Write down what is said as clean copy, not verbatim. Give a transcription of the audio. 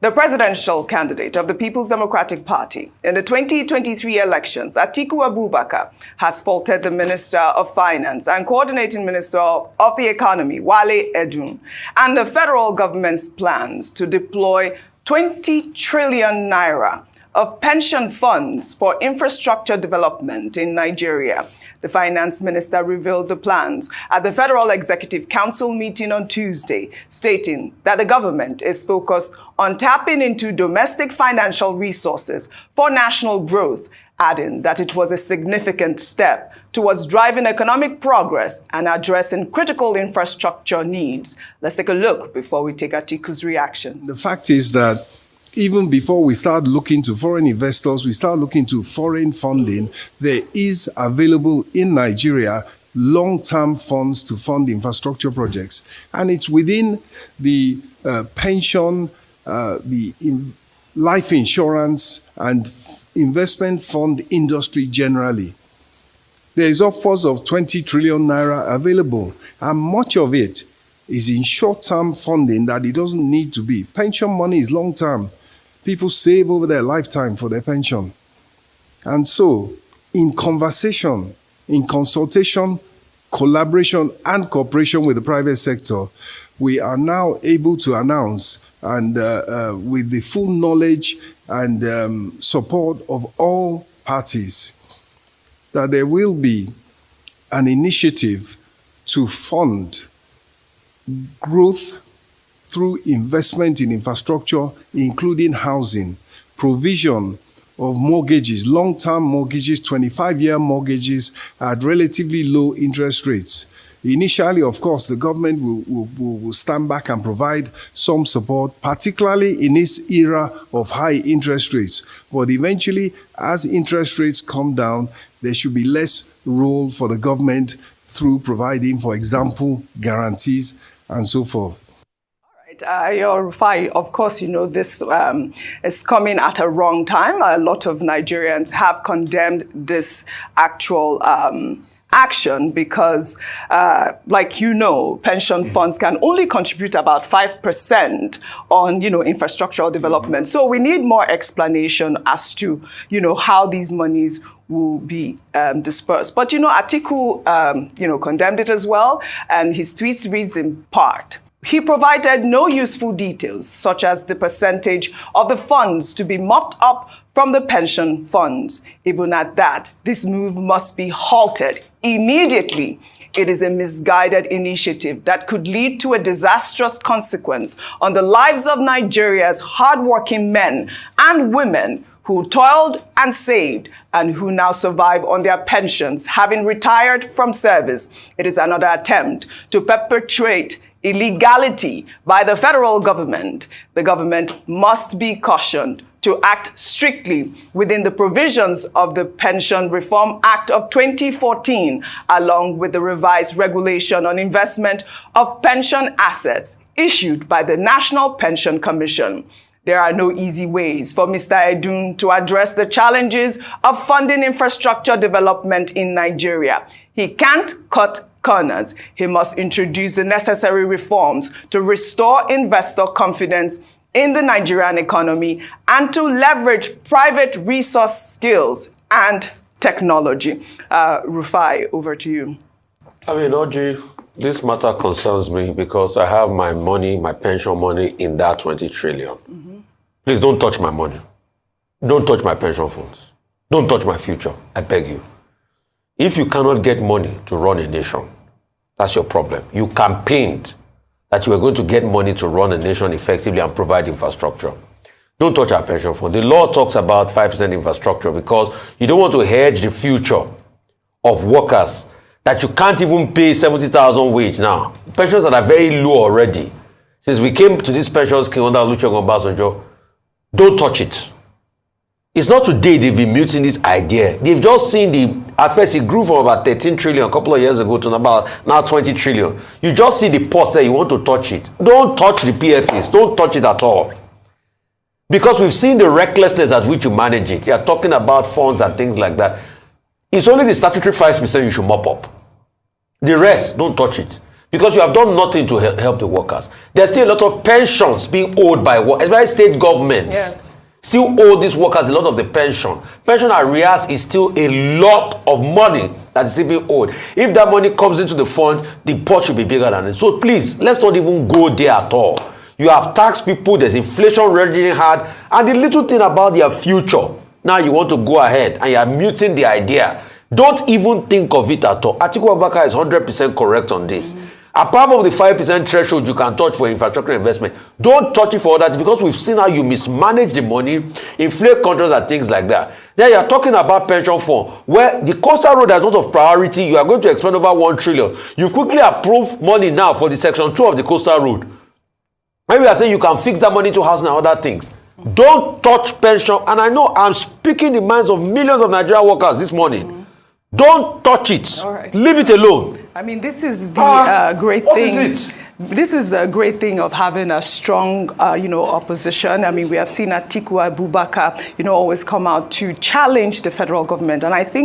The presidential candidate of the People's Democratic Party in the 2023 elections, Atiku Abubakar, has faulted the Minister of Finance and Coordinating Minister of the Economy, Wale Edun, and the federal government's plans to deploy 20 trillion naira of pension funds for infrastructure development in Nigeria. The finance minister revealed the plans at the Federal Executive Council meeting on Tuesday, stating that the government is focused on tapping into domestic financial resources for national growth, adding that it was a significant step towards driving economic progress and addressing critical infrastructure needs. Let's take a look before we take Atiku's reaction. The fact is that even before we start looking to foreign investors, we start looking to foreign funding, there is available in Nigeria long-term funds to fund infrastructure projects. And it's within the pension, life insurance, and investment fund industry generally. There is upwards of 20 trillion naira available, and much of it is in short-term funding that it doesn't need to be. Pension money is long-term. People save over their lifetime for their pension. And so, in conversation, in consultation, collaboration, and cooperation with the private sector, we are now able to announce, and with the full knowledge and support of all parties, that there will be an initiative to fund growth through investment in infrastructure, including housing, provision of mortgages, long-term mortgages, 25-year mortgages at relatively low interest rates. Initially, of course, the government will stand back and provide some support, particularly in this era of high interest rates. But eventually, as interest rates come down, there should be less role for the government through providing, for example, guarantees and so forth. Rufai, of course, you know, this is coming at a wrong time. A lot of Nigerians have condemned this actual action because, like you know, pension funds can only contribute about 5% on, you know, infrastructural development. So we need more explanation as to, you know, how these monies will be dispersed. But, you know, Atiku, you know, condemned it as well, and his tweets reads in part: he provided no useful details, such as the percentage of the funds to be mopped up from the pension funds. Even at that, this move must be halted immediately. It is a misguided initiative that could lead to a disastrous consequence on the lives of Nigeria's hardworking men and women who toiled and saved and who now survive on their pensions, having retired from service. It is another attempt to perpetrate illegality by the federal government. The government must be cautioned to act strictly within the provisions of the Pension Reform Act of 2014, along with the revised regulation on investment of pension assets issued by the National Pension Commission. There are no easy ways for Mr. Edun to address the challenges of funding infrastructure development in Nigeria. He can't cut corners. He must introduce the necessary reforms to restore investor confidence in the Nigerian economy and to leverage private resource skills and technology. Rufai, over to you. I mean, Oji, this matter concerns me because I have my money, my pension money in that 20 trillion. Mm-hmm. Please don't touch my money. Don't touch my pension funds. Don't touch my future. I beg you. If you cannot get money to run a nation, that's your problem. You campaigned that you were going to get money to run a nation effectively and provide infrastructure. Don't touch our pension fund. The law talks about 5% infrastructure because you don't want to hedge the future of workers that you can't even pay 70,000 wage now. Pensions that are very low already. Since we came to this pension scheme under Olusegun Obasanjo, don't touch it. It's not today they've been muting this idea. They've just seen at first it grew from about 13 trillion a couple of years ago to about now 20 trillion. You just see the pots there, you want to touch it. Don't touch the PFAs. Don't touch it at all. Because we've seen the recklessness at which you manage it. You're talking about funds and things like that. It's only the statutory 5% you should mop up. The rest, don't touch it. because you have done nothing to help the workers. There's still a lot of pensions being owed by especially state governments. Yes. Still owe these workers a lot of the pension. Pension arrears is still a lot of money that is still being owed. If that money comes into the fund, the pot should be bigger than it. So please, let's not even go there at all. You have taxed people, there's inflation raging hard, and the little thing about their future, now you want to go ahead and you are muting the idea. Don't even think of it at all. Atiku Abubakar is 100% correct on this. Apart from the 5% threshold you can touch for infrastructure investment, don't touch it for that, because we've seen how you mismanage the money, inflate contracts and things like that. Then you're talking about pension fund, where the coastal road has a lot of priority. You are going to expend over 1 trillion. You've quickly approved money now for the section 2 of the coastal road. Maybe you are saying you can fix that money to housing and other things. Don't touch pension. And I know I'm speaking the minds of millions of Nigerian workers this morning. Don't touch it. All right. Leave it alone. I mean, this is the great thing. What is it? This is the great thing of having a strong, opposition. I mean, we have seen Atiku Abubakar, always come out to challenge the federal government. And I think